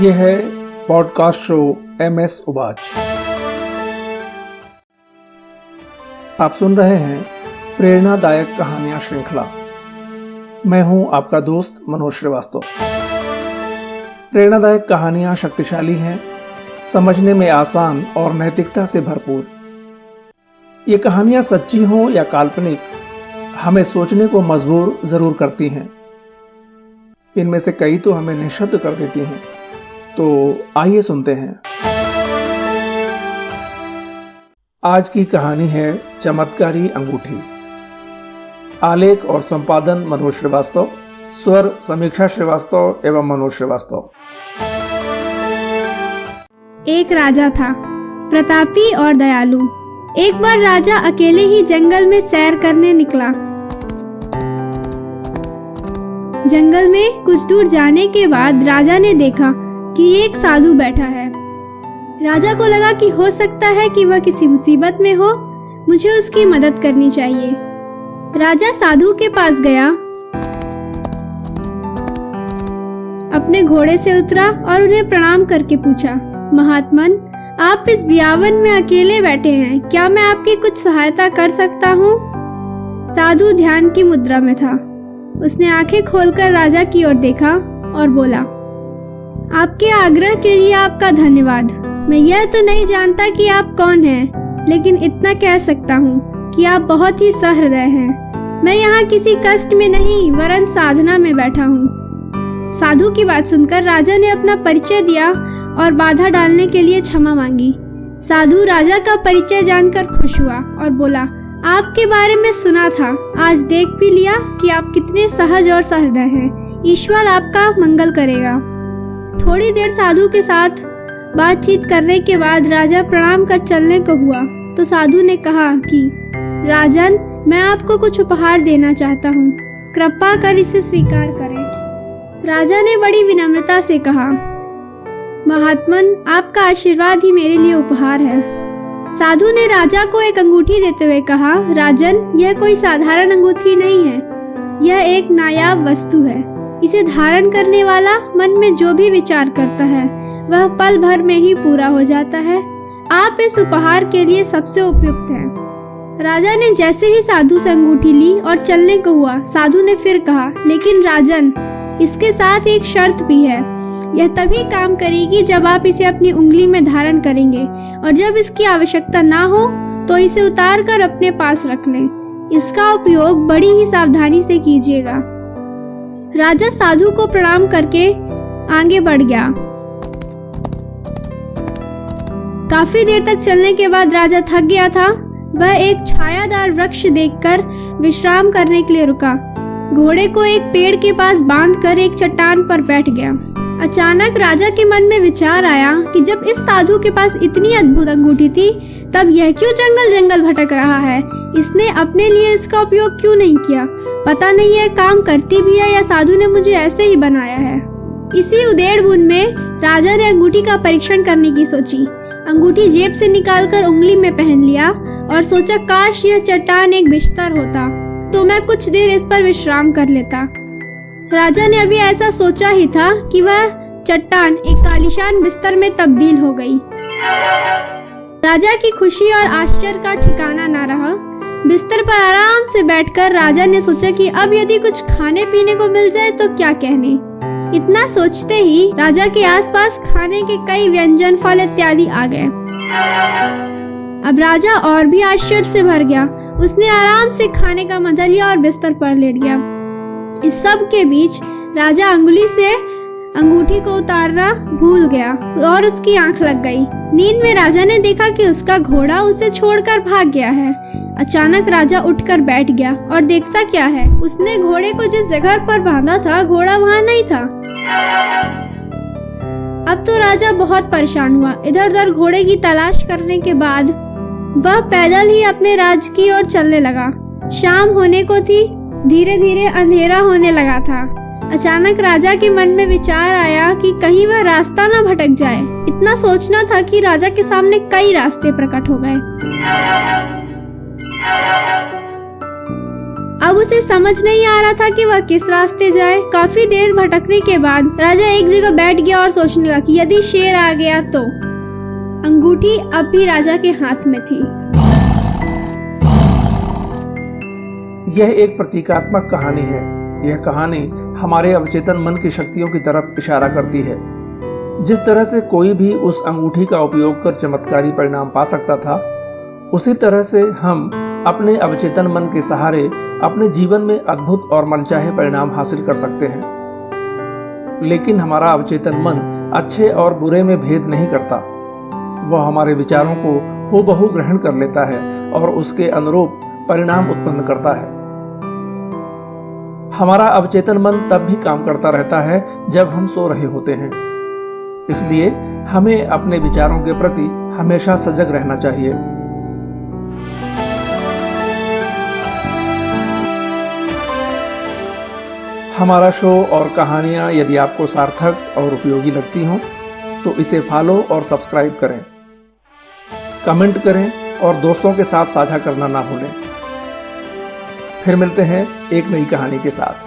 ये है podcast show MS उबाच। आप सुन रहे हैं प्रेरणादायक कहानियां श्रृंखला। मैं हूं आपका दोस्त मनोज श्रीवास्तव। प्रेरणादायक कहानियां शक्तिशाली हैं, समझने में आसान और नैतिकता से भरपूर। ये कहानियां सच्ची हों या काल्पनिक, हमें सोचने को मजबूर जरूर करती हैं। इनमें से कई तो हमें निःशब्द कर देती हैं। तो आइए सुनते हैं। आज की कहानी है चमत्कारी अंगूठी। आलेख और संपादन मनोज श्रीवास्तव, स्वर समीक्षा श्रीवास्तव एवं मनोज श्रीवास्तव। एक राजा था, प्रतापी और दयालु। एक बार राजा अकेले ही जंगल में सैर करने निकला। जंगल में कुछ दूर जाने के बाद राजा ने देखा कि एक साधु बैठा है। राजा को लगा कि हो सकता है कि वह किसी मुसीबत में हो, मुझे उसकी मदद करनी चाहिए। राजा साधु के पास गया, अपने घोड़े से उतरा और उन्हें प्रणाम करके पूछा, महात्मन, आप इस बियावन में अकेले बैठे हैं, क्या मैं आपकी कुछ सहायता कर सकता हूँ? साधु ध्यान की मुद्रा में था। उसने आंखें खोलकर राजा की ओर देखा और बोला, आपके आग्रह के लिए आपका धन्यवाद। मैं यह तो नहीं जानता कि आप कौन हैं, लेकिन इतना कह सकता हूँ कि आप बहुत ही सहृदय हैं। मैं यहाँ किसी कष्ट में नहीं वरन साधना में बैठा हूँ। साधु की बात सुनकर राजा ने अपना परिचय दिया और बाधा डालने के लिए क्षमा मांगी। साधु राजा का परिचय जानकर खुश हुआ और बोला, आपके बारे में सुना था, आज देख भी लिया कि आप कितने सहज और सहृदय हैं। ईश्वर आपका मंगल करेगा। थोड़ी देर साधु के साथ बातचीत करने के बाद राजा प्रणाम कर चलने को हुआ तो साधु ने कहा कि राजन, मैं आपको कुछ उपहार देना चाहता हूँ, कृपा कर इसे स्वीकार करें। राजा ने बड़ी विनम्रता से कहा, महात्मन, आपका आशीर्वाद ही मेरे लिए उपहार है। साधु ने राजा को एक अंगूठी देते हुए कहा, राजन, यह कोई साधारण अंगूठी नहीं है, यह एक नायाब वस्तु है। इसे धारण करने वाला मन में जो भी विचार करता है वह पल भर में ही पूरा हो जाता है। आप इस उपहार के लिए सबसे उपयुक्त हैं। राजा ने जैसे ही साधु से अंगूठी ली और चलने को हुआ, साधु ने फिर कहा, लेकिन राजन, इसके साथ एक शर्त भी है। यह तभी काम करेगी जब आप इसे अपनी उंगली में धारण करेंगे और जब इसकी आवश्यकता ना हो तो इसे उतार कर अपने पास रख लें। इसका उपयोग बड़ी ही सावधानी से कीजिएगा। राजा साधु को प्रणाम करके आगे बढ़ गया। काफी देर तक चलने के बाद राजा थक गया था। वह एक छायादार वृक्ष देखकर विश्राम करने के लिए रुका। घोड़े को एक पेड़ के पास बांधकर एक चट्टान पर बैठ गया। अचानक राजा के मन में विचार आया कि जब इस साधु के पास इतनी अद्भुत अंगूठी थी, तब यह क्यों जंगल जंगल भटक रहा है? इसने अपने लिए इसका उपयोग क्यों नहीं किया? पता नहीं यह काम करती भी है या साधु ने मुझे ऐसे ही बनाया है। इसी उधेड़-बुन में राजा ने अंगूठी का परीक्षण करने की सोची। अंगूठी जेब से निकालकर उंगली में पहन लिया और सोचा, काश यह चट्टान एक बिस्तर होता तो मैं कुछ देर इस पर विश्राम कर लेता। राजा ने अभी ऐसा सोचा ही था कि वह चट्टान एक आलीशान बिस्तर में तब्दील हो गई। राजा की खुशी और आश्चर्य का ठिकाना ना रहा। बिस्तर पर आराम से बैठकर राजा ने सोचा कि अब यदि कुछ खाने पीने को मिल जाए तो क्या कहने। इतना सोचते ही राजा के आसपास खाने के कई व्यंजन, फल इत्यादि आ गए। अब राजा और भी आश्चर्य से भर गया। उसने आराम से खाने का मजा लिया और बिस्तर पर लेट गया। इस सब के बीच राजा अंगुली से अंगूठी को उतारना भूल गया और उसकी आंख लग गई। नींद में राजा ने देखा कि उसका घोड़ा उसे छोड़कर भाग गया है। अचानक राजा उठकर बैठ गया और देखता क्या है, उसने घोड़े को जिस जगह पर बांधा था, घोड़ा वहां नहीं था। अब तो राजा बहुत परेशान हुआ। इधर उधर घोड़े की तलाश करने के बाद वह पैदल ही अपने राज्य की ओर चलने लगा। शाम होने को थी, धीरे धीरे अंधेरा होने लगा था। अचानक राजा के मन में विचार आया कि कहीं वह रास्ता ना भटक जाए। इतना सोचना था कि राजा के सामने कई रास्ते प्रकट हो गए। अब उसे समझ नहीं आ रहा था कि वह किस रास्ते जाए। काफी देर भटकने के बाद राजा एक जगह बैठ गया और सोचने लगा कि यदि शेर आ गया तो। अंगूठी अब भी राजा के हाथ में थी। यह एक प्रतीकात्मक कहानी है। यह कहानी हमारे अवचेतन मन की शक्तियों की तरफ इशारा करती है। जिस तरह से कोई भी उस अंगूठी का उपयोग कर चमत्कारी परिणाम पा सकता था, उसी तरह से हम अपने अवचेतन मन के सहारे अपने जीवन में अद्भुत और मनचाहे परिणाम हासिल कर सकते हैं। लेकिन हमारा अवचेतन मन अच्छे और बुरे में भेद नहीं करता। वह हमारे विचारों को हूबहू ग्रहण कर लेता है और उसके अनुरूप परिणाम उत्पन्न करता है। हमारा अवचेतन मन तब भी काम करता रहता है जब हम सो रहे होते हैं। इसलिए हमें अपने विचारों के प्रति हमेशा सजग रहना चाहिए। हमारा शो और कहानियाँ यदि आपको सार्थक और उपयोगी लगती हों तो इसे फॉलो और सब्सक्राइब करें, कमेंट करें और दोस्तों के साथ साझा करना ना भूलें। फिर मिलते हैं एक नई कहानी के साथ।